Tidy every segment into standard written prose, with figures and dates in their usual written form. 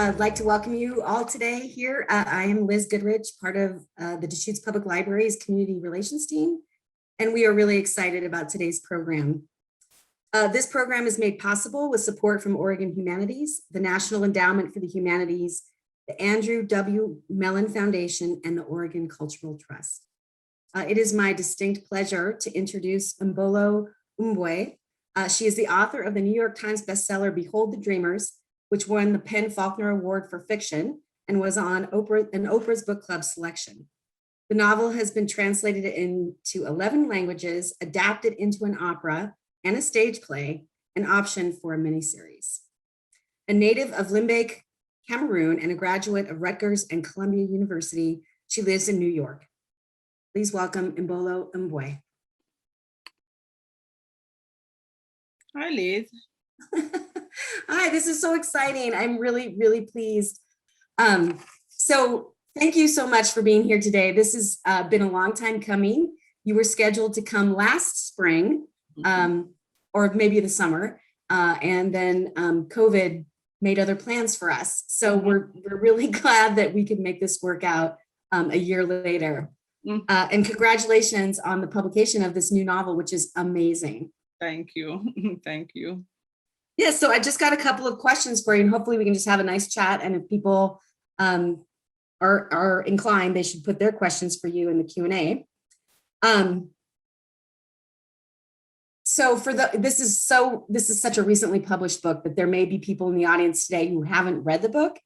I'd like to welcome you all today here. I am Liz Goodrich, part of the Deschutes Public Library's Community Relations team, and we are really excited about today's program. This program is made possible with support from Oregon Humanities, the National Endowment for the Humanities, the Andrew W. Mellon Foundation, and the Oregon Cultural Trust. It is my distinct pleasure to introduce Imbolo Mbue. She is the author of the New York Times bestseller, Behold the Dreamers, which won the Faulkner Award for fiction and was on Oprah's book club selection. The novel has been translated into 11 languages, adapted into an opera and a stage play, and optioned for a miniseries. A native of Limbe, Cameroon, and a graduate of Rutgers and Columbia University, she lives in New York. Please welcome Imbolo Mbue. Hi, Liz. Hi, this is so exciting. I'm really, really pleased. So thank you so much for being here today. This has been a long time coming. You were scheduled to come last spring, or maybe the summer, and then COVID made other plans for us. So we're really glad that we could make this work out a year later. And congratulations on the publication of this new novel, which is amazing. Thank you. Thank you. Yeah, so I just got a couple of questions for you, and hopefully we can just have a nice chat. And if people are inclined, they should put their questions for you in the Q&A. So this is such a recently published book that there may be people in the audience today who haven't read the book.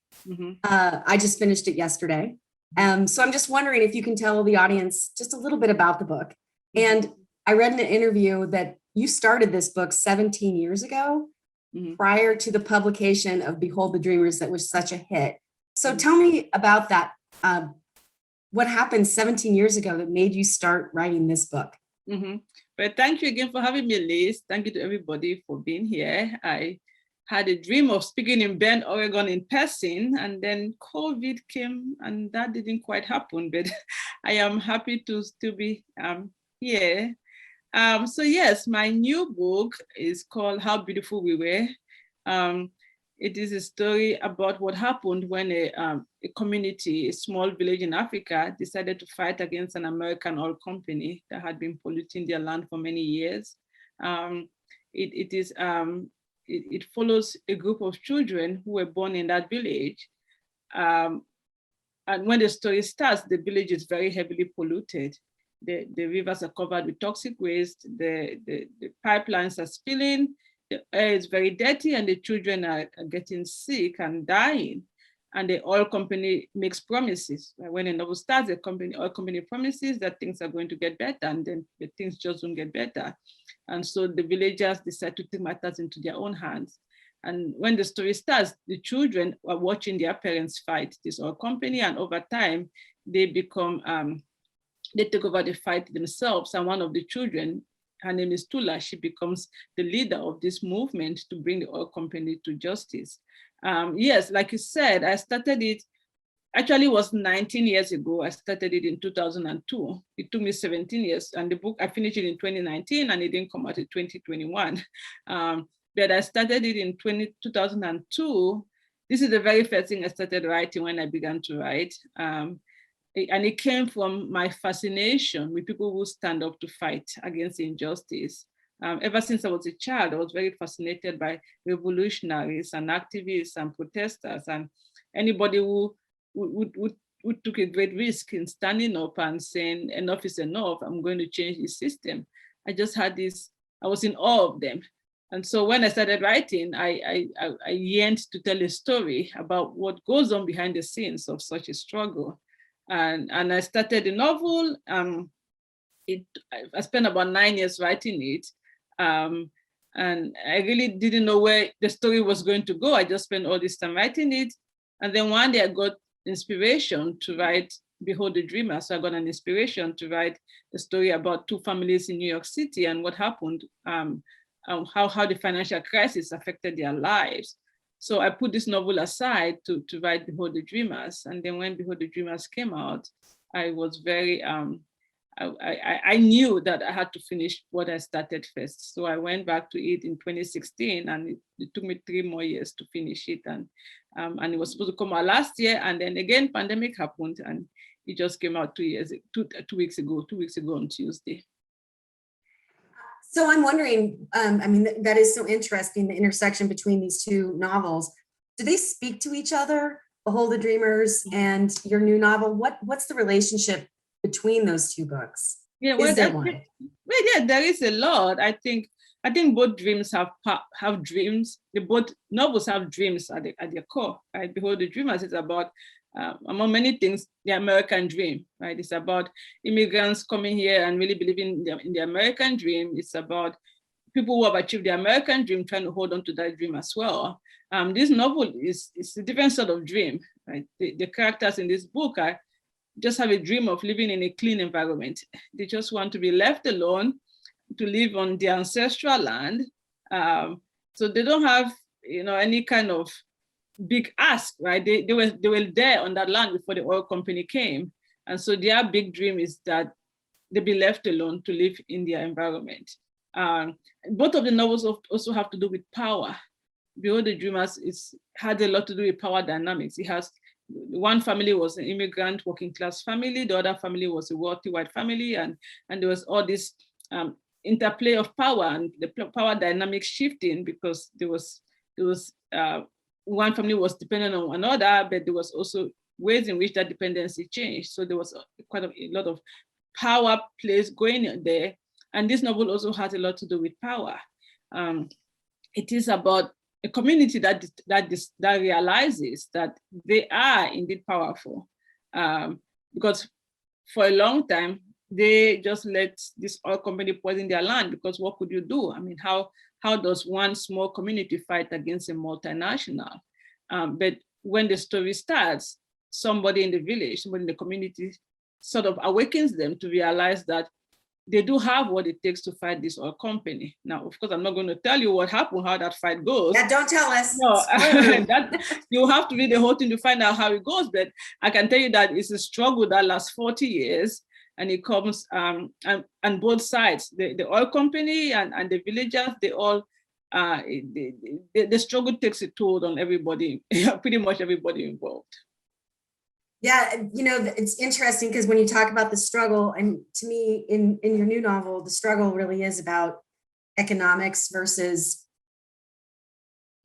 I just finished it yesterday. So I'm just wondering if you can tell the audience just a little bit about the book. And I read in an interview that you started this book 17 years ago, prior to the publication of Behold the Dreamers that was such a hit. So tell me about that. What happened 17 years ago that made you start writing this book? But thank you again for having me, Liz. Thank you to everybody for being here. I had a dream of speaking in Bend, Oregon in person, and then COVID came and that didn't quite happen, but I am happy to still be here. So yes, my new book is called How Beautiful We Were. It is a story about what happened when a community, a small village in Africa, decided to fight against an American oil company that had been polluting their land for many years. It follows a group of children who were born in that village. And when the story starts, the village is very heavily polluted. The rivers are covered with toxic waste, the pipelines are spilling, the air is very dirty, and the children are getting sick and dying. And the oil company makes promises. When a novel starts, the oil company promises that things are going to get better, and then the things just don't get better. And so the villagers decide to take matters into their own hands. And when the story starts, the children are watching their parents fight this oil company, and over time, they become they take over the fight themselves. And one of the children, her name is Tula, she becomes the leader of this movement to bring the oil company to justice. Yes, like you said, I started it, actually it was 19 years ago. I started it in 2002. It took me 17 years, and the book, I finished it in 2019, and it didn't come out in 2021. But I started it in 2002. This is the very first thing I started writing when I began to write. And it came from my fascination with people who stand up to fight against injustice. Ever since I was a child, I was very fascinated by revolutionaries and activists and protesters, and anybody who took a great risk in standing up and saying, enough is enough, I'm going to change the system. I just had this, I was in awe of them. And so when I started writing, I yearned to tell a story about what goes on behind the scenes of such a struggle. And I started the novel. I spent about 9 years writing it. And I really didn't know where the story was going to go. I just spent all this time writing it. And then one day I got inspiration to write Behold the Dreamers. So I got an inspiration to write the story about two families in New York City and what happened, how the financial crisis affected their lives. So I put this novel aside to write Behold the Dreamers. And then when Behold the Dreamers came out, I was very, I knew that I had to finish what I started first. So I went back to it in 2016, and it took me 3 more years to finish it. And and it was supposed to come out last year, and then again pandemic happened, and it just came out 2 weeks ago on Tuesday. So I'm wondering, I mean, that is so interesting, the intersection between these two novels. Do they speak to each other, Behold the Dreamers and your new novel? What's the relationship between those two books? Yeah, well, is there one? Well, yeah, there is a lot. I think both dreams have dreams. Both novels have dreams at their core, right? Behold the Dreamers is about, among many things, the American dream, right? It's about immigrants coming here and really believing in the American dream. It's about people who have achieved the American dream trying to hold on to that dream as well. This novel is a different sort of dream, right? The characters in this book just have a dream of living in a clean environment. They just want to be left alone, to live on their ancestral land. So they don't have, any kind of big ask, right? They were there on that land before the oil company came. And so their big dream is that they be left alone to live in their environment. Both of the novels also have to do with power. Behold the Dreamers had a lot to do with power dynamics. It has, one family was an immigrant working class family, the other family was a wealthy white family, and there was all this interplay of power and the power dynamics shifting, because there was one family was dependent on another, but there was also ways in which that dependency changed. So there was quite a lot of power plays going there. And this novel also has a lot to do with power. It is about a community that realizes that they are indeed powerful, because for a long time they just let this oil company poison their land, because what could you do? I mean, how does one small community fight against a multinational? But when the story starts, somebody in the village, somebody in the community sort of awakens them to realize that they do have what it takes to fight this oil company. Now, of course, I'm not going to tell you what happened, how that fight goes. Yeah, don't tell us. No, you have to read the whole thing to find out how it goes. But I can tell you that it's a struggle that lasts 40 years. And it comes, and both sides, the oil company and the villagers, they all, the struggle takes a toll on everybody, pretty much everybody involved. Yeah, it's interesting because when you talk about the struggle, and to me, in your new novel, the struggle really is about economics versus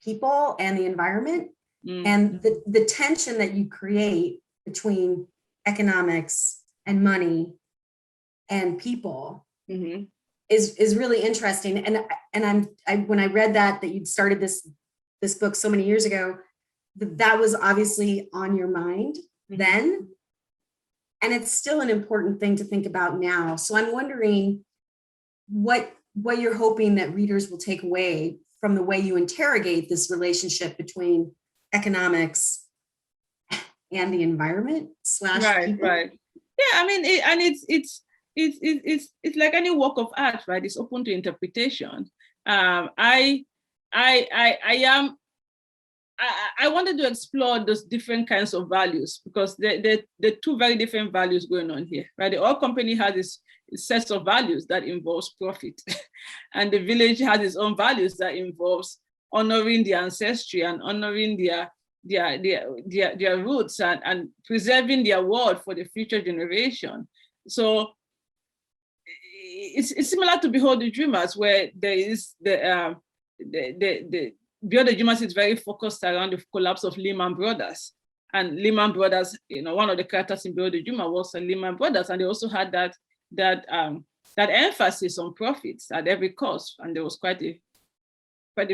people and the environment. Mm-hmm. And the tension that you create between economics and money and people mm-hmm. is really interesting. And when I read that you'd started this book so many years ago, that was obviously on your mind then, and it's still an important thing to think about now. So I'm wondering what you're hoping that readers will take away from the way you interrogate this relationship between economics and the environment / people. Right. Yeah, I mean, it's like any work of art, right? It's open to interpretation. I wanted to explore those different kinds of values, because there are two very different values going on here, right? The oil company has its sets of values that involves profit, and the village has its own values that involves honoring their ancestry and honoring their roots and preserving their world for the future generation. So it's similar to Behold the Dreamers, where there is the Behold the Dreamers is very focused around the collapse of Lehman Brothers. And Lehman Brothers, one of the characters in Behold the Dreamer was a Lehman Brothers, and they also had that emphasis on profits at every cost. And there was quite a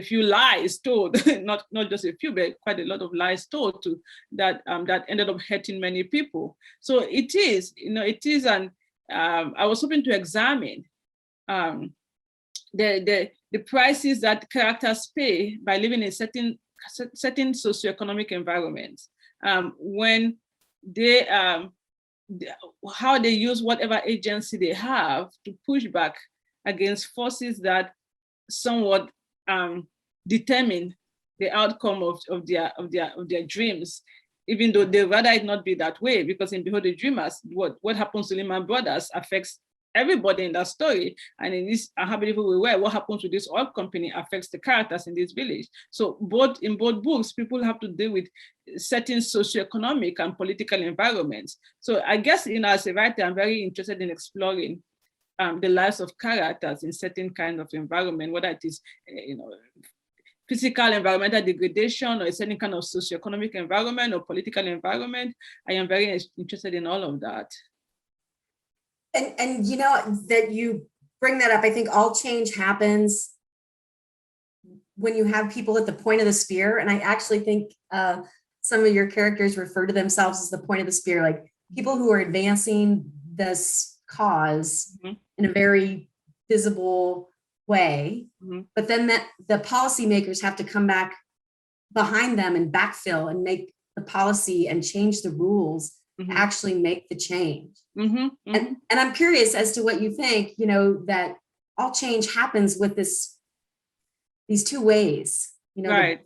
few lies told, not just a few, but quite a lot of lies told to that ended up hurting many people. So it is I was hoping to examine the prices that characters pay by living in certain socioeconomic environments, when they how they use whatever agency they have to push back against forces that somewhat determine the outcome of their dreams, even though they rather it not be that way, because in Behold the Dreamers, what happens to Lehman Brothers affects everybody in that story. And in this, how many people we were, what happens with this oil company affects the characters in this village. So in both books, people have to deal with certain socioeconomic and political environments. So I guess, as a writer, I'm very interested in exploring the lives of characters in certain kind of environment, whether it is, physical environmental degradation or a certain kind of socioeconomic environment or political environment. I am very interested in all of that. And that you bring that up, I think all change happens when you have people at the point of the spear. And I actually think some of your characters refer to themselves as the point of the spear, like people who are advancing this cause in a very visible way. But then the policymakers have to come back behind them and backfill and make the policy and change the rules to actually make the change. And I'm curious as to what you think, that all change happens with these two ways, right.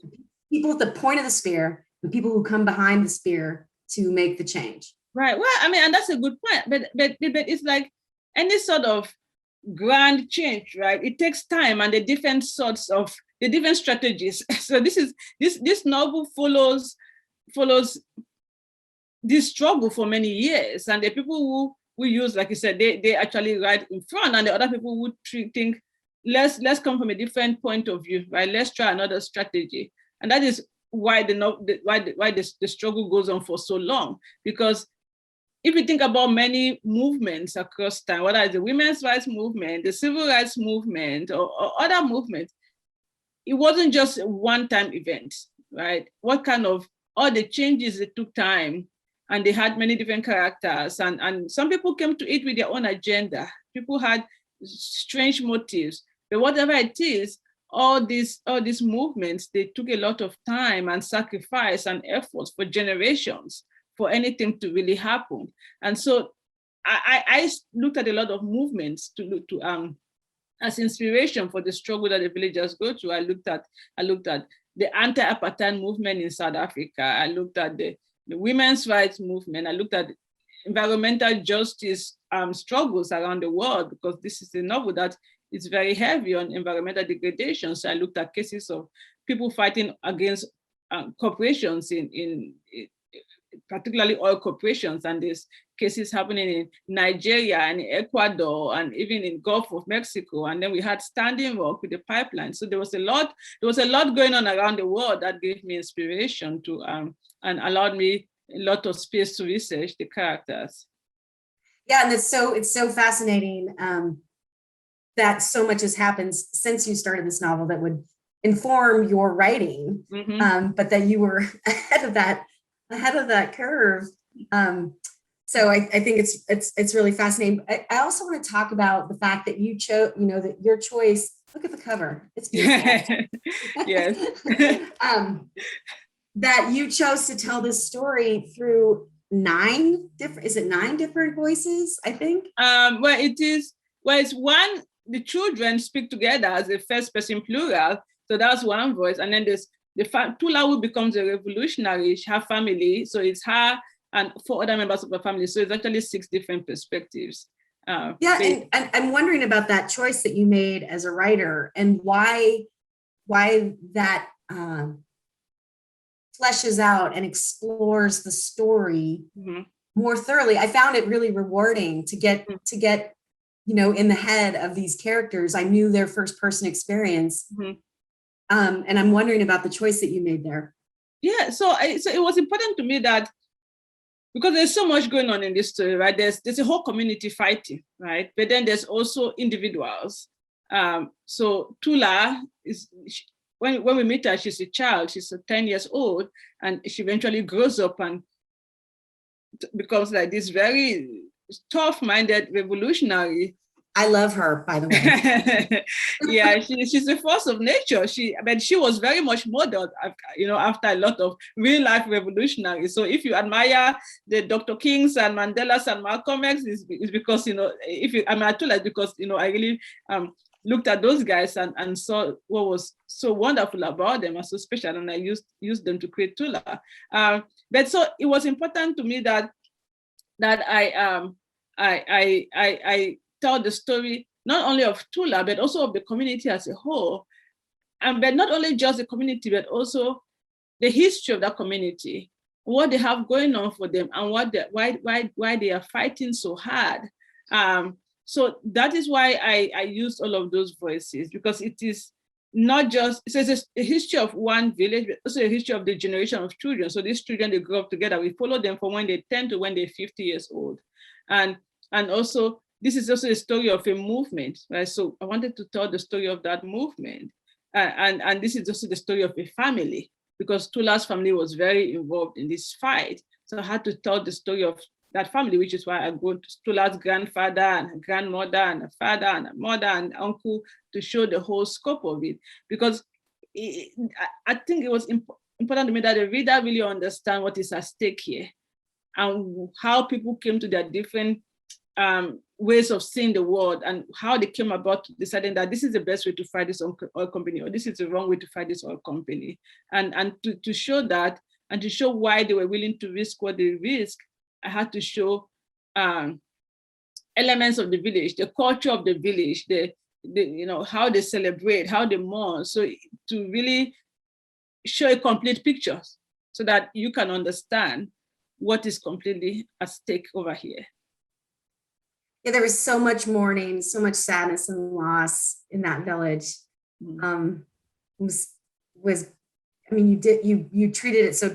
People at the point of the spear and people who come behind the spear to make the change. Right. Well, I mean, and that's a good point, but it's like any sort of grand change, right? It takes time and the different strategies. So this novel follows this struggle for many years, and the people who use, like you said, they actually ride in front, and the other people who think let's come from a different point of view, right? Let's try another strategy, and that is why the struggle goes on for so long. Because if you think about many movements across time, whether it's the women's rights movement, the civil rights movement, or other movements, it wasn't just a one-time event, right? All the changes, it took time, and they had many different characters, and some people came to it with their own agenda. People had strange motives, but whatever it is, all these movements, they took a lot of time and sacrifice and effort for generations for anything to really happen. And so I looked at a lot of movements as inspiration for the struggle that the villagers go through. I looked at the anti-apartheid movement in South Africa. I looked at the women's rights movement. I looked at environmental justice struggles around the world, because this is a novel that is very heavy on environmental degradation. So I looked at cases of people fighting against corporations in particularly oil corporations, and there's cases happening in Nigeria and Ecuador and even in Gulf of Mexico. And then we had Standing Rock with the pipeline. So there was a lot going on around the world that gave me inspiration to and allowed me a lot of space to research the characters. Yeah, and it's so fascinating that so much has happened since you started this novel that would inform your writing, but that you were ahead of that curve. So I think it's really fascinating. I also want to talk about the fact that you chose, that your choice. Look at the cover; it's beautiful. Yes. That you chose to tell this story through 9 different voices, I think? It's one, the children speak together as a first person plural. So that's one voice. And then there's Tula, who becomes a revolutionary, her family. So it's her and 4 other members of her family. So it's actually 6 different perspectives. And I'm wondering about that choice that you made as a writer, and why that fleshes out and explores the story more thoroughly. I found it really rewarding to get in the head of these characters. I knew their first person experience. And I'm wondering about the choice that you made there. Yeah, so it was important to me that, because there's so much going on in this story, right? There's a whole community fighting, right? But then there's also individuals. So Tula when we meet her, she's a child, she's 10 years old, and she eventually grows up and becomes like this very tough-minded revolutionary. I love her, by the way. Yeah, she's a force of nature. She was very much modeled, after a lot of real-life revolutionaries. So if you admire the Dr. Kings and Mandelas and Malcolm X, it's because, because, I really looked at those guys and saw what was so wonderful about them and so special, and I used them to create Tula. But so it was important to me that I tell the story not only of Tula, but also of the community as a whole. And but not only just the community, but also the history of that community, what they have going on for them, and why they are fighting so hard. So that is why I used all of those voices, because it is not just, it's a history of one village, but also a history of the generation of children. So these children, they grow up together. We follow them from when they're 10 to when they're 50 years old. And also, this is also a story of a movement, right? So I wanted to tell the story of that movement. And this is also the story of a family, because Tula's family was very involved in this fight. So I had to tell the story of that family, which is why I go to Tula's grandfather and grandmother and a father and a mother and uncle to show the whole scope of it. Because I think it was important to me that the reader really understand what is at stake here and how people came to their different ways of seeing the world, and how they came about deciding that this is the best way to fight this oil company, or this is the wrong way to fight this oil company. And to show that, and to show why they were willing to risk what they risked, I had to show elements of the village, the culture of the village, the how they celebrate, how they mourn. So to really show a complete picture so that you can understand what is completely at stake over here. Yeah, there was so much mourning, so much sadness and loss in that village. I mean, you treated it so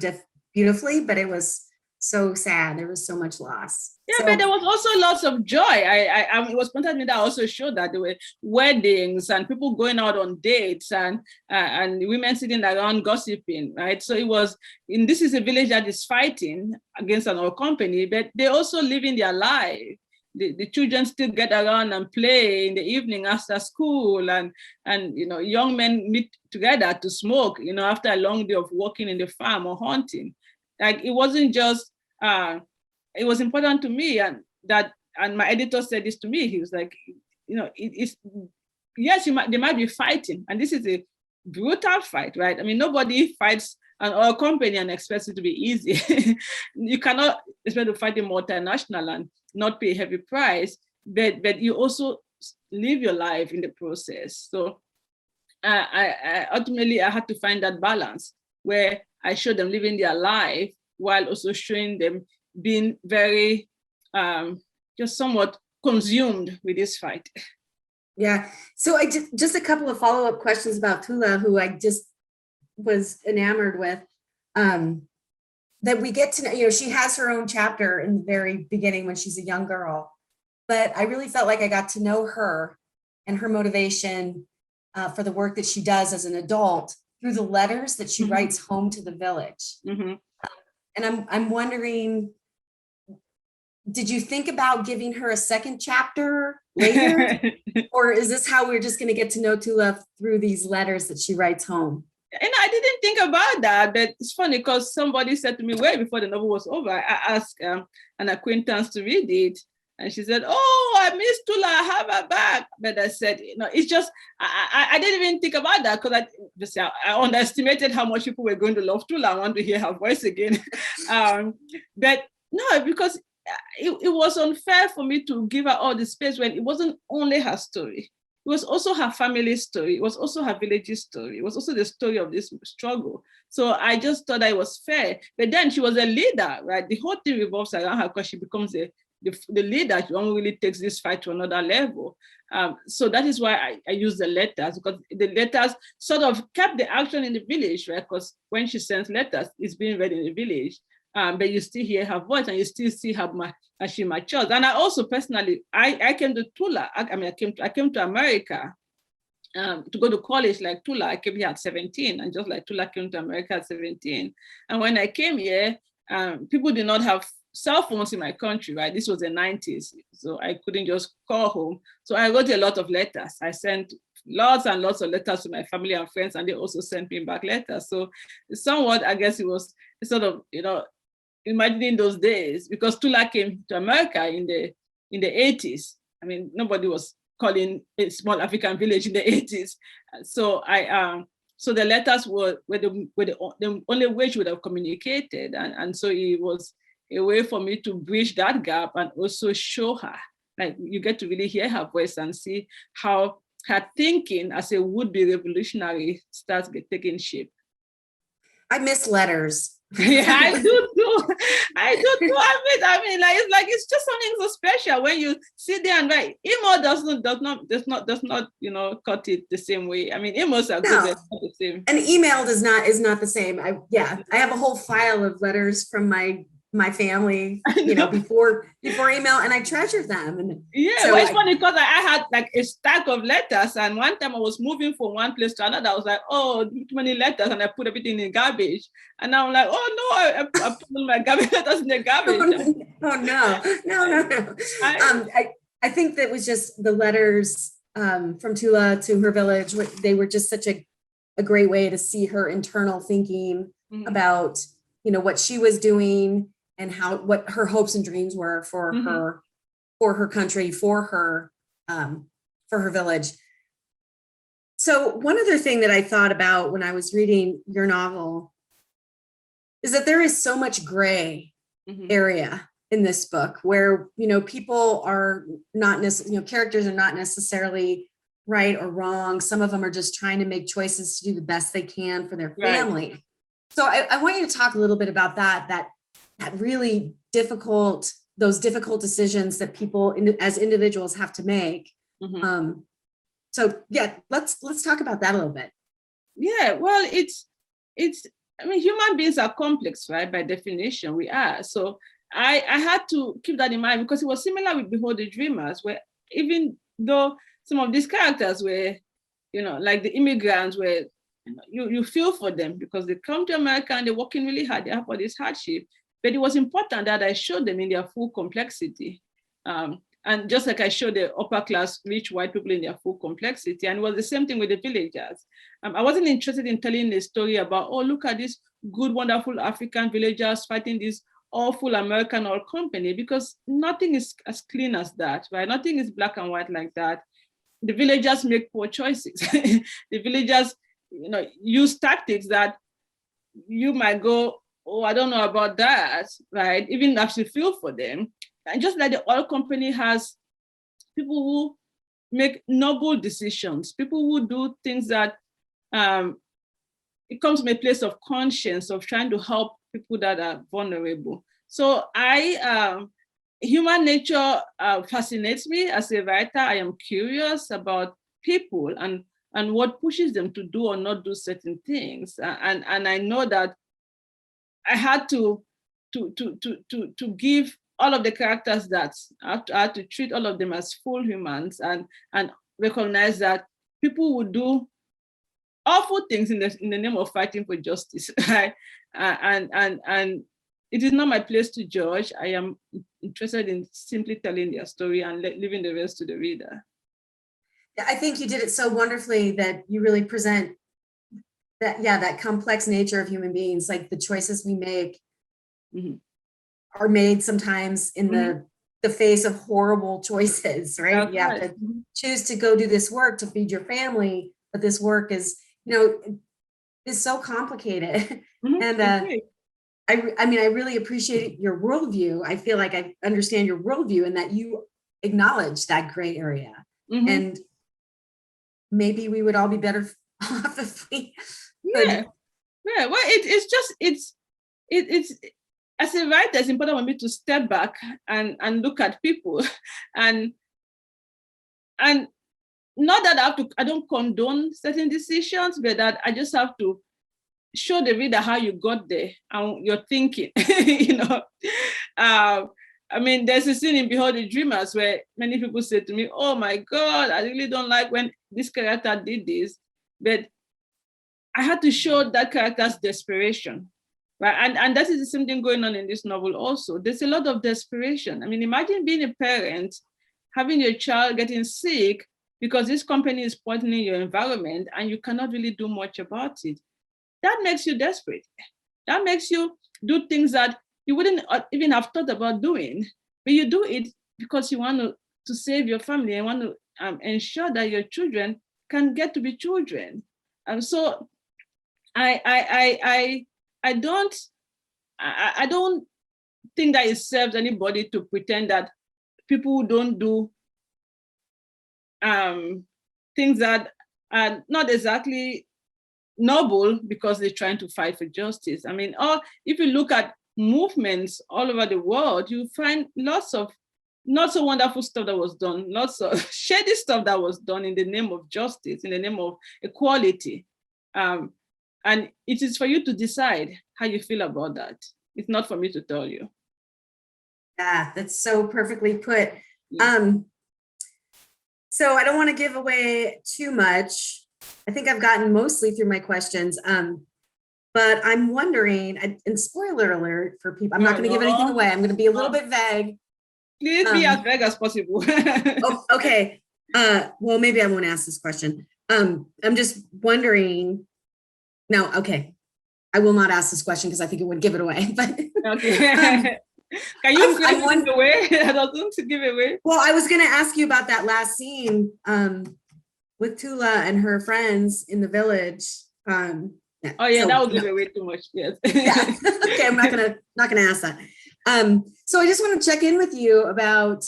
beautifully, but it was so sad. There was so much loss. Yeah, so, but there was also lots of joy. It was pointed me that also showed that there were weddings and people going out on dates and women sitting around gossiping, right? So it was, this is a village that is fighting against an oil company, but they're also living their life. The children still get around and play in the evening after school, and young men meet together to smoke, after a long day of working in the farm or hunting. Like, it wasn't just, it was important to me, and my editor said this to me. He was like, it's, yes, they might be fighting, and this is a brutal fight, right? I mean, nobody fights an oil company and expects it to be easy. You cannot expect to fight a multinational and not pay a heavy price, but you also live your life in the process. So I ultimately had to find that balance where I showed them living their life while also showing them being very just somewhat consumed with this fight. Yeah. So I just a couple of follow-up questions about Tula, who I just was enamored with. That we get to know, she has her own chapter in the very beginning when she's a young girl, but I really felt like I got to know her and her motivation for the work that she does as an adult through the letters that she writes home to the village. And I'm wondering, did you think about giving her a second chapter later? Or is this how we're just going to get to know Tula through these letters that she writes home? And I didn't think about that, but it's funny because somebody said to me way before the novel was over, I asked an acquaintance to read it, and she said, "Oh, I miss Tula, I have her back." But I said, it's just, I didn't even think about that, because I underestimated how much people were going to love Tula. I want to hear her voice again. But no, because it was unfair for me to give her all the space when it wasn't only her story. It was also her family's story. It was also her village's story. It was also the story of this struggle. So I just thought that it was fair. But then she was a leader, right? The whole thing revolves around her because she becomes the leader. She only really takes this fight to another level. So that is why I use the letters, because the letters sort of kept the action in the village, right? Because when she sends letters, it's being read in the village. But you still hear her voice and you still see her as she matures. And I also personally, I came to Tula. I came to America to go to college like Tula. I came here at 17, and just like Tula came to America at 17. And when I came here, people did not have cell phones in my country, right? This was the 90s, so I couldn't just call home. So I wrote a lot of letters. I sent lots and lots of letters to my family and friends, and they also sent me back letters. So somewhat, I guess it was sort of, imagining those days, because Tula came to America in the 80s. I mean, nobody was calling a small African village in the 80s. So so the letters were the only way she would have communicated. And so it was a way for me to bridge that gap and also show her like you get to really hear her voice and see how her thinking as a would-be revolutionary starts taking shape. I miss letters. Yeah, I do too. I do too. I mean, like it's just something so special when you sit there and write. Email does not, cut it the same way. I mean, emails are good, but not the same. An email is not the same. I have a whole file of letters from my family, before email, and I treasure them. And yeah, well, it's funny because I had like a stack of letters, and one time I was moving from one place to another. I was like, oh, too many letters, and I put everything in garbage. And I'm like, oh no, I put my garbage letters in the garbage. Oh no. I think that was just the letters from Tula to her village. They were just such a great way to see her internal thinking about, what she was doing and what her hopes and dreams were for her country, for her village. So one other thing that I thought about when I was reading your novel is that there is so much gray area in this book where, people are not necessarily, characters are not necessarily right or wrong. Some of them are just trying to make choices to do the best they can for their family. Right. So I want you to talk a little bit about that really those difficult decisions that people as individuals have to make. So yeah, let's talk about that a little bit. Yeah, well, I mean, human beings are complex, right? By definition, we are. So I had to keep that in mind because it was similar with Behold the Dreamers, where even though some of these characters were, like the immigrants were, you feel for them because they come to America and they're working really hard, they have all this hardship. But it was important that I showed them in their full complexity. And just like I showed the upper class, rich white people in their full complexity. And it was the same thing with the villagers. I wasn't interested in telling a story about, oh, look at these good, wonderful African villagers fighting this awful American oil company, because nothing is as clean as that, right? Nothing is black and white like that. The villagers make poor choices. The villagers, use tactics that you might go, oh, I don't know about that, right? Even if you feel for them. And just like the oil company has people who make noble decisions, people who do things that it comes from a place of conscience, of trying to help people that are vulnerable. So human nature fascinates me as a writer. I am curious about people and what pushes them to do or not do certain things. And I know that I had to give all of the characters that I had to treat all of them as full humans and recognize that people would do awful things in the name of fighting for justice, right? And it is not my place to judge. I am interested in simply telling their story and leaving the rest to the reader. I think you did it so wonderfully that you really present that complex nature of human beings, like the choices we make are made sometimes in the face of horrible choices, right? You have to choose to go do this work to feed your family, but this work is, is so complicated. And I mean, I really appreciate your worldview. I feel like I understand your worldview and that you acknowledge that gray area. And maybe we would all be better off if we could. Yeah. Well, it's as a writer, it's important for me to step back and look at people and not that I don't condone certain decisions, but that I just have to show the reader how you got there and your thinking. I mean, there's a scene in Behold the Dreamers where many people say to me, oh my God, I really don't like when this character did this. But I had to show that character's desperation, right? And that is the same thing going on in this novel also. There's a lot of desperation. I mean, imagine being a parent, having your child getting sick because this company is poisoning your environment and you cannot really do much about it. That makes you desperate. That makes you do things that you wouldn't even have thought about doing, but you do it because you want to save your family and want to ensure that your children can get to be children. So I don't think that it serves anybody to pretend that people who don't do things that are not exactly noble because they're trying to fight for justice. I mean, if you look at movements all over the world, you find lots of not so wonderful stuff that was done, lots of shady stuff that was done in the name of justice, in the name of equality. And it is for you to decide how you feel about that. It's not for me to tell you. Yeah, that's so perfectly put. Yeah. So I don't want to give away too much. I think I've gotten mostly through my questions. But I'm wondering, and spoiler alert for people, I'm not going to give anything away. I'm going to be a little bit vague. Please be as vague as possible. Oh, okay. Well, maybe I won't ask this question. I'm just wondering. No, okay. I will not ask this question because I think it would give it away. But okay. Can you give it away? I don't give it away. Well, I was going to ask you about that last scene with Tula and her friends in the village. Oh yeah, so, that would give away too much. Yes. Yeah. Okay, I'm not gonna ask that. So I just want to check in with you about,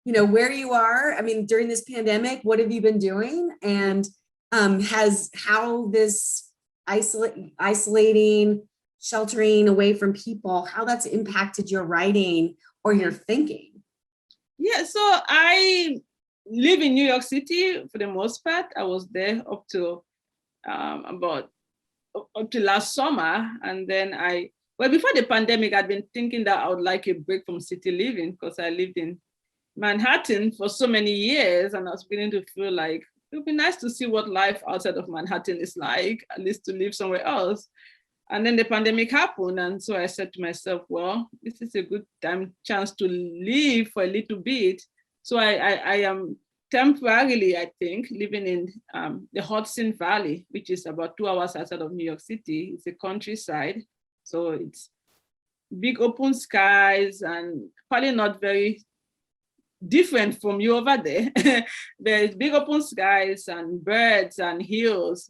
where you are. I mean, during this pandemic, what have you been doing, and has how this isolating, sheltering away from people, how that's impacted your writing or your thinking? Yeah, so I live in New York City for the most part. I was there up to up to last summer, and then before the pandemic, I'd been thinking that I would like a break from city living because I lived in Manhattan for so many years, and I was beginning to feel like it would be nice to see what life outside of Manhattan is like, at least to live somewhere else. And then the pandemic happened, and so I said to myself, well, this is a good chance to leave for a little bit. So I am temporarily, I think, living in the Hudson Valley, which is about 2 hours outside of New York City. It's a countryside, so it's big open skies and probably not very different from you over there. There's big open skies and birds and hills.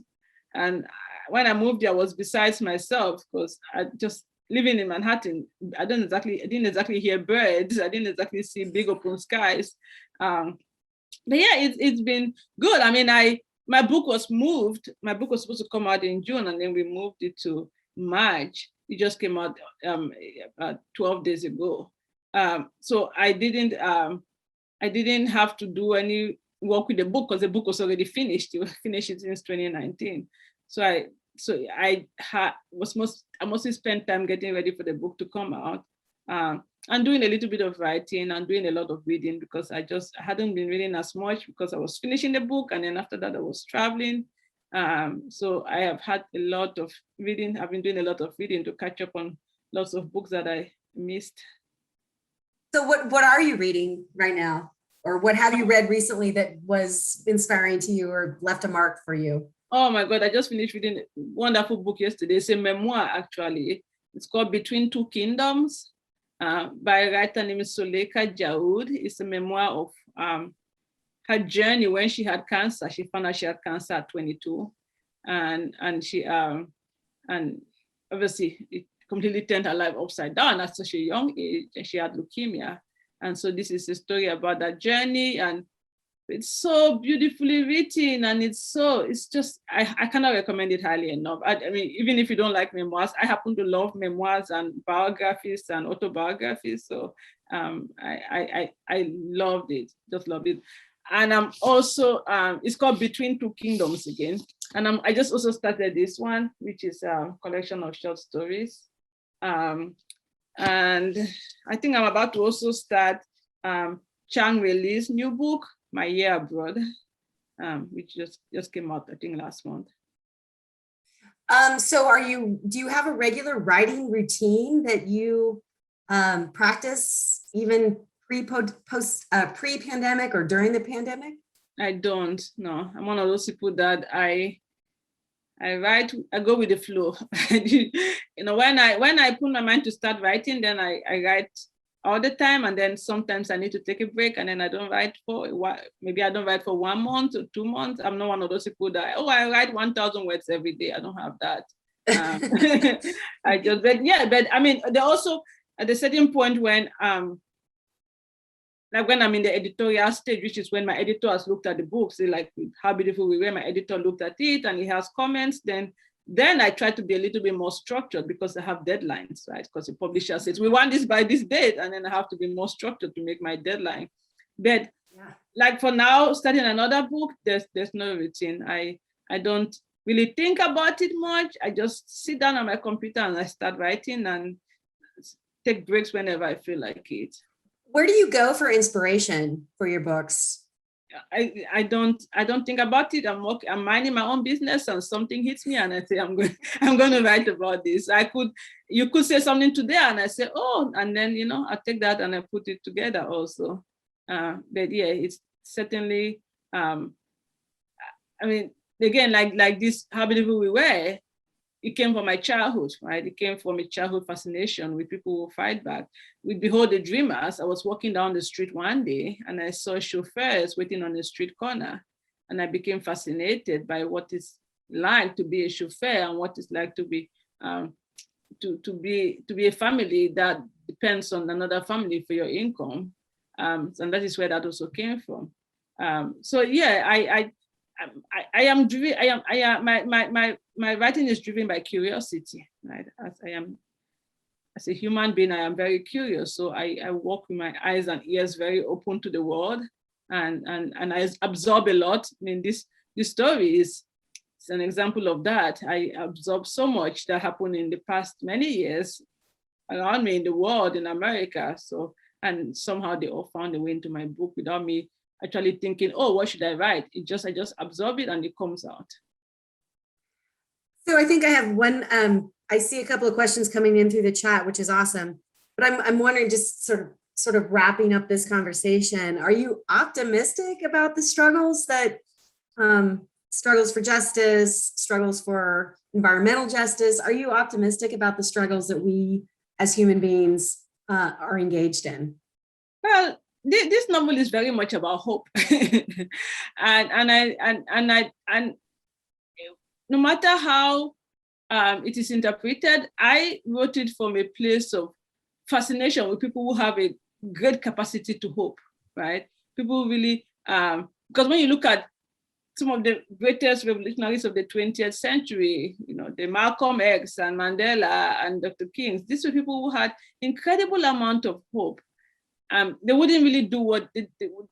And when I moved there, I was besides myself because I just living in Manhattan. I didn't exactly hear birds. I didn't exactly see big open skies. But yeah, it's been good. I mean, my book was moved. My book was supposed to come out in June, and then we moved it to March. It just came out 12 days ago. So I didn't have to do any work with the book because the book was already finished. It was finished since 2019. So I mostly spent time getting ready for the book to come out. And doing a little bit of writing and doing a lot of reading because I hadn't been reading as much because I was finishing the book, and then after that I was traveling. So I have had a lot of reading. I've been doing a lot of reading to catch up on lots of books that I missed. So what are you reading right now? Or what have you read recently that was inspiring to you or left a mark for you? Oh my God, I just finished reading a wonderful book yesterday. It's a memoir, actually. It's called Between Two Kingdoms. By a writer named Soleka Jaoud. It's a memoir of her journey when she had cancer. She found out she had cancer at 22, and she and obviously it completely turned her life upside down at such a young age, and she had leukemia. And so this is a story about that journey, and it's so beautifully written, and it's just, I cannot recommend it highly enough. I mean, even if you don't like memoirs, I happen to love memoirs and biographies and autobiographies. So I loved it, just loved it. And I'm also, it's called Between Two Kingdoms again. And I just also started this one, which is a collection of short stories. And I think I'm about to also start Chang Reli's new book, My Year Abroad, which just came out, I think, last month. So do you have a regular writing routine that you practice even pre-pandemic or during the pandemic? I don't, no. I'm one of those people that I write, I go with the flow. When I put my mind to start writing, then I write all the time, and then sometimes I need to take a break, and then I don't write for a while. Maybe I don't write for 1 month or 2 months. I'm not one of those people that I write 1,000 words every day. I don't have that. But I mean, there also at a certain point when like when I'm in the editorial stage, which is when my editor has looked at the books, they like how beautiful we were, my editor looked at it and he has comments, then I try to be a little bit more structured because I have deadlines, right? Because the publisher says, we want this by this date, and then I have to be more structured to make my deadline. But like for now, starting another book, there's no routine. I don't really think about it much. I just sit down on my computer and I start writing and take breaks whenever I feel like it. Where do you go for inspiration for your books? I don't think about it. I'm minding my own business and something hits me and I say I'm going to write about this. You could say something today and I say, oh, and then I take that and I put it together also. But yeah, it's certainly I mean, again, like this, how beautiful we were, it came from my childhood, right? It came from a childhood fascination with people who fight back. With Behold the Dreamers, I was walking down the street one day and I saw chauffeurs waiting on the street corner. And I became fascinated by what it's like to be a chauffeur and what it's like to be to be a family that depends on another family for your income. And that is where that also came from. So yeah, I am driven. My writing is driven by curiosity, right? As a human being, I am very curious. So I walk with my eyes and ears very open to the world, and I absorb a lot. I mean, this story is an example of that. I absorb so much that happened in the past many years around me in the world, in America. So, and somehow they all found a way into my book without me actually thinking, oh, what should I write? I just absorb it and it comes out. So I think I have one, I see a couple of questions coming in through the chat, which is awesome. But I'm wondering, just sort of wrapping up this conversation, are you optimistic about the struggles that, struggles for justice, struggles for environmental justice? Are you optimistic about the struggles that we as human beings are engaged in? Well, this novel is very much about hope, and no matter how it is interpreted, I wrote it from a place of fascination with people who have a great capacity to hope, right? People really, because when you look at some of the greatest revolutionaries of the 20th century, the Malcolm X and Mandela and Dr. King, these were people who had incredible amount of hope. They wouldn't really do what they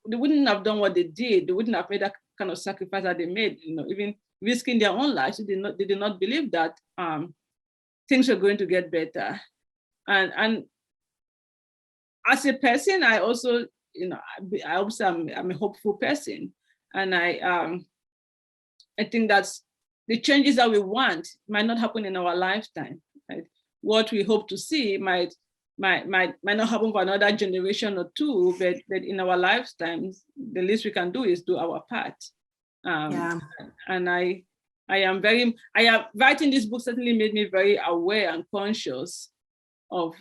wouldn't have done what they did. They wouldn't have made that kind of sacrifice that they made, even risking their own lives. They did not believe that things were going to get better. And as a person, I also, I'm a hopeful person. And I think that's the changes that we want might not happen in our lifetime. Right? What we hope to see might not happen for another generation or two, but in our lifetimes, the least we can do is do our part. And I am writing this book certainly made me very aware and conscious of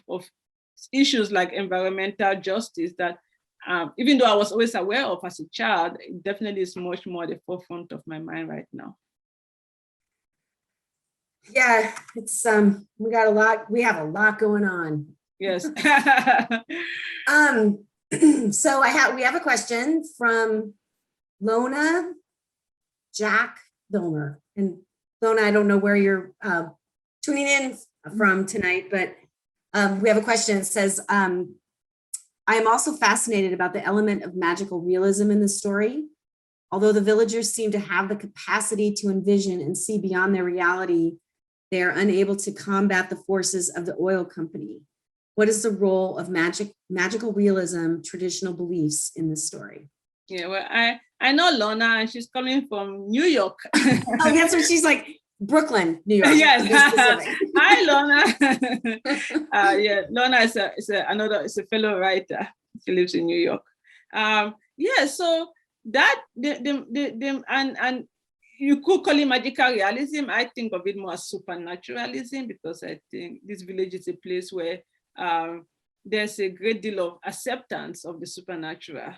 issues like environmental justice that even though I was always aware of as a child, it definitely is much more at the forefront of my mind right now. Yeah, it's we have a lot going on. Yes. So we have a question from Lona Jack Vilner. And Lona, I don't know where you're tuning in from tonight, but we have a question. It says, I am also fascinated about the element of magical realism in the story. Although the villagers seem to have the capacity to envision and see beyond their reality, they are unable to combat the forces of the oil company. What is the role of magical realism, traditional beliefs in this story? Yeah, well, I know Lona, and she's coming from New York. Oh, that's what she's like, Brooklyn, New York. Yes. Hi, Lona. Yeah, Lona is a fellow writer. She lives in New York. Yeah, so that and you could call it magical realism. I think of it more as supernaturalism, because I think this village is a place where there's a great deal of acceptance of the supernatural,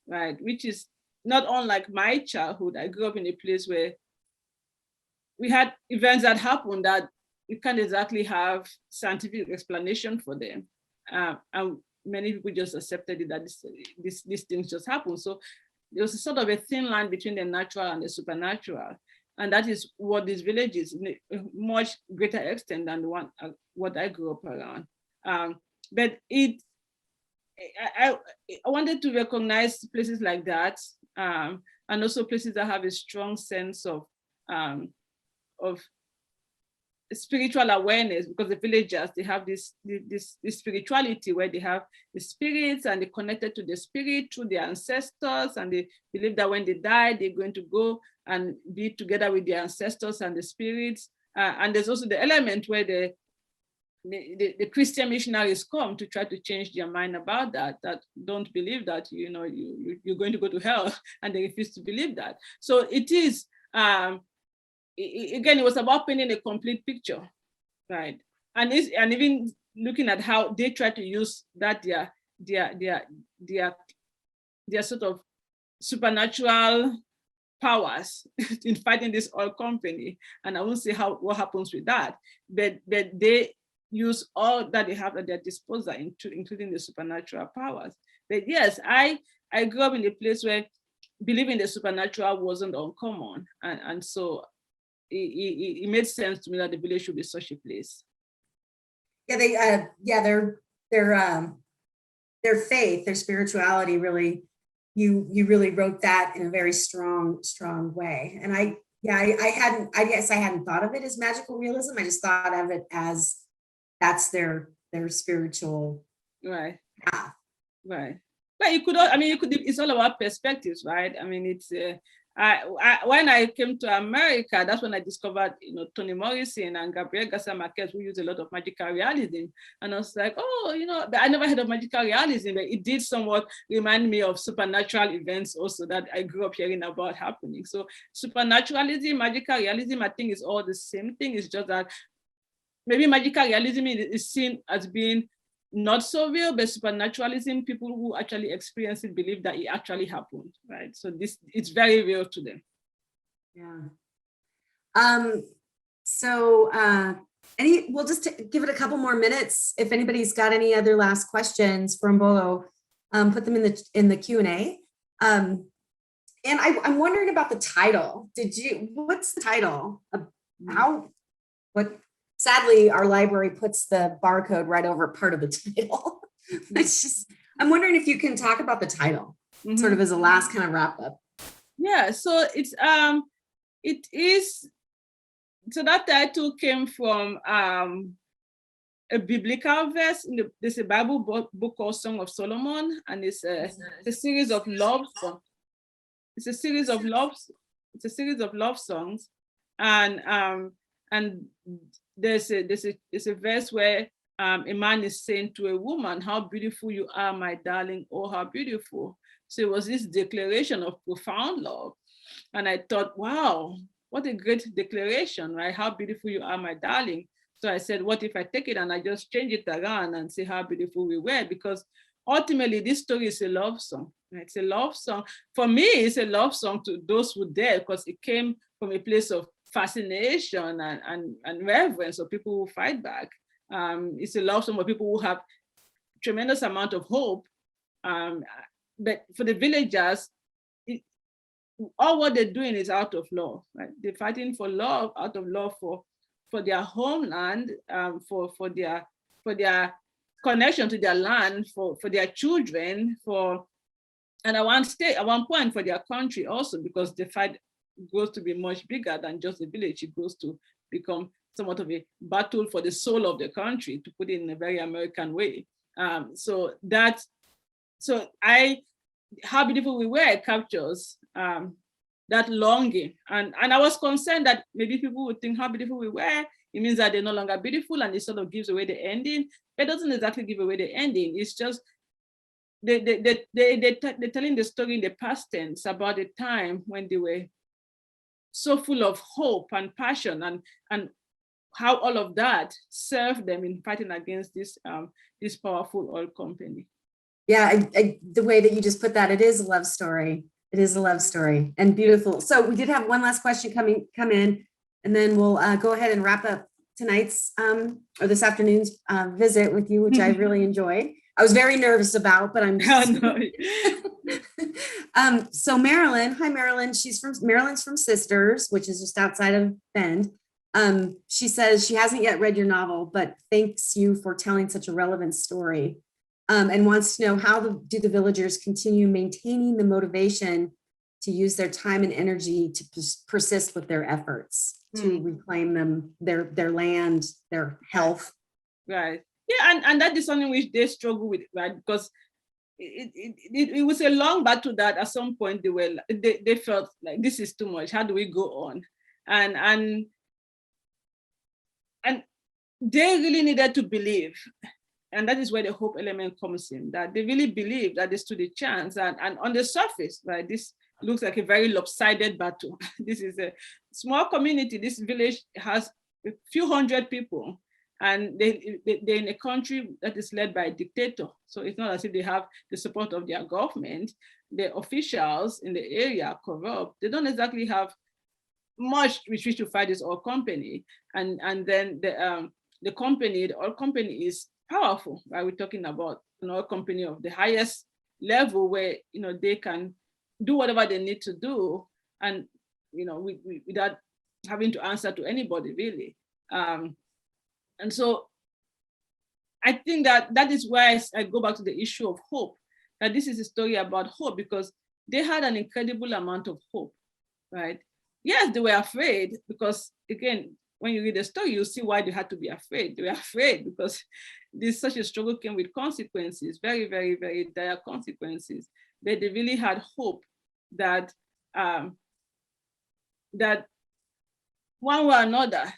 right? Which is not unlike my childhood. I grew up in a place where we had events that happened that you can't exactly have scientific explanation for them. And many people just accepted it that these things just happen. So there was a sort of a thin line between the natural and the supernatural. And that is what these villages, in a much greater extent than the one what I grew up around. But I wanted to recognize places like that, and also places that have a strong sense of spiritual awareness, because the villagers, they have this spirituality where they have the spirits and they're connected to the spirit through their ancestors, and they believe that when they die, they're going to go and be together with their ancestors and the spirits. And there's also the element where the Christian missionaries come to try to change their mind about that don't believe that, you're going to go to hell, and they refuse to believe that. So it is, again, it was about painting a complete picture, right? And even looking at how they try to use that their sort of supernatural powers in fighting this oil company. And I won't say what happens with that, but they use all that they have at their disposal, including the supernatural powers. But yes, I grew up in a place where believing the supernatural wasn't uncommon, and so it made sense to me that the village should be such a place. Yeah, their faith, their spirituality, really, you really wrote that in a very strong way. And I guess I hadn't thought of it as magical realism. I just thought of it as that's their spiritual path. Right. But it's all about perspectives, right? I mean, it's when I came to America, that's when I discovered, Toni Morrison and Gabriel Garcia Marquez, who use a lot of magical realism. And I was like, but I never heard of magical realism, but it did somewhat remind me of supernatural events also that I grew up hearing about happening. So supernaturalism, magical realism, I think is all the same thing. It's just that maybe magical realism is seen as being not so real, but supernaturalism, people who actually experience it believe that it actually happened, right? So it's very real to them. Yeah. We'll just give it a couple more minutes. If anybody's got any other last questions for Imbolo, put them in the Q&A. And I'm wondering about the title. What's the title? Sadly, our library puts the barcode right over part of the title. I'm wondering if you can talk about the title, sort of as a last kind of wrap up. Yeah, so so that title came from a biblical verse. There's a Bible book called Song of Solomon, and it's a series of love songs. It's a series of love songs, and there's a verse where a man is saying to a woman, "How beautiful you are, my darling, oh, how beautiful." So it was this declaration of profound love. And I thought, wow, what a great declaration, right? How beautiful you are, my darling. So I said, what if I take it and I just change it around and say how beautiful we were? Because ultimately, this story is a love song. Right? It's a love song. For me, it's a love song to those who dare, because it came from a place of fascination and reverence of people who fight back. It's a love song for people who have tremendous amount of hope. But for the villagers, all what they're doing is out of love. Right? They're fighting for love, out of love for their homeland, for their connection to their land, for their children, and at one point for their country also, because the fight grows to be much bigger than just the village. It goes to become somewhat of a battle for the soul of the country, to put it in a very American way. How beautiful we were captures that longing. And I was concerned that maybe people would think how beautiful we were, it means that they're no longer beautiful, and it sort of gives away the ending. It doesn't exactly give away the ending. It's just they're telling the story in the past tense about the time when they were so full of hope and passion, and how all of that served them in fighting against this powerful oil company. Yeah, the way that you just put that, it is a love story. It is a love story, and beautiful. So we did have one last question come in, and then we'll go ahead and wrap up tonight's or this afternoon's visit with you, which I really enjoyed. I was very nervous about, but I'm. So Marilyn, hi Marilyn. Marilyn's from Sisters, which is just outside of Bend. She says she hasn't yet read your novel, but thanks you for telling such a relevant story, and wants to know how do the villagers continue maintaining the motivation to use their time and energy to persist with their efforts to reclaim their land, their health. Right. Yeah, and that is something which they struggle with, right? Because it was a long battle that at some point they felt like this is too much. How do we go on? And they really needed to believe. And that is where the hope element comes in, that they really believe that they stood a chance. And on the surface, right, this looks like a very lopsided battle. This is a small community. This village has a few hundred people, and they're in a country that is led by a dictator. So it's not as if they have the support of their government. The officials in the area are corrupt. They don't exactly have much with which to fight this oil company. And then the oil company is powerful, right? We're talking about an oil company of the highest level where, they can do whatever they need to do, and without having to answer to anybody really. And so I think that is why I go back to the issue of hope, that this is a story about hope, because they had an incredible amount of hope, right? Yes, they were afraid, because again, when you read the story, you see why they had to be afraid. They were afraid because such a struggle came with consequences, very, very, very dire consequences. But they really had hope that that one way or another,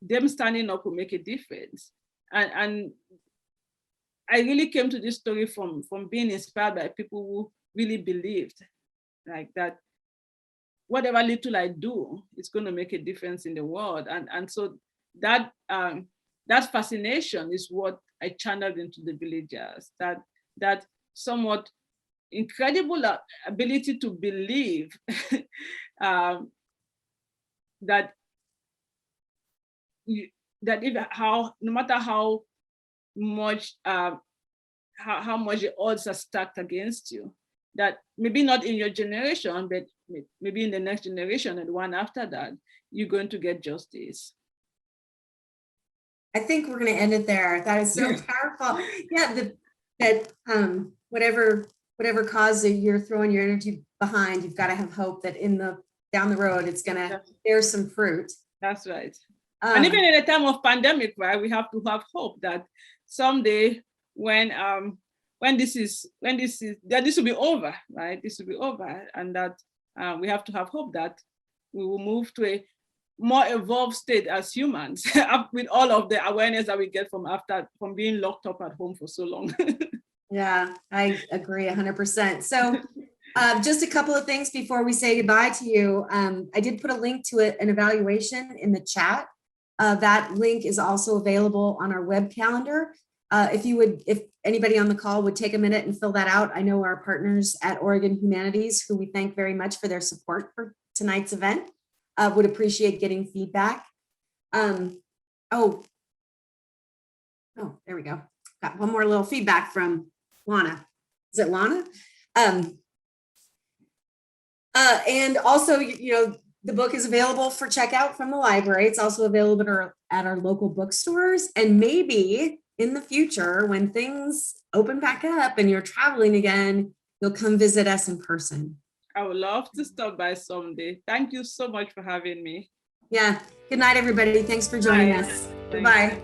them standing up will make a difference. And I really came to this story from being inspired by people who really believed like that whatever little I do, it's going to make a difference in the world. And so that fascination is what I channeled into the villagers, that somewhat incredible ability to believe that no matter how much how much the odds are stacked against you, that maybe not in your generation, but maybe in the next generation and the one after that, you're going to get justice. I think we're going to end it there. That is so powerful. Yeah, that whatever cause you're throwing your energy behind, you've got to have hope that down the road it's going to bear some fruit. That's right. And even in a time of pandemic, right, we have to have hope that someday when this will be over, right? This will be over, and that we have to have hope that we will move to a more evolved state as humans with all of the awareness that we get from being locked up at home for so long. Yeah, I agree 100%. So just a couple of things before we say goodbye to you. I did put a link to an evaluation in the chat. That link is also available on our web calendar. If anybody on the call would take a minute and fill that out. I know our partners at Oregon Humanities, who we thank very much for their support for tonight's event, would appreciate getting feedback. Oh, there we go. Got one more little feedback from Lana. Is it Lana? And also, the book is available for checkout from the library. It's also available at our local bookstores. And maybe in the future, when things open back up and you're traveling again, you'll come visit us in person. I would love to stop by someday. Thank you so much for having me. Yeah. Good night, everybody. Thanks for joining us. Goodbye.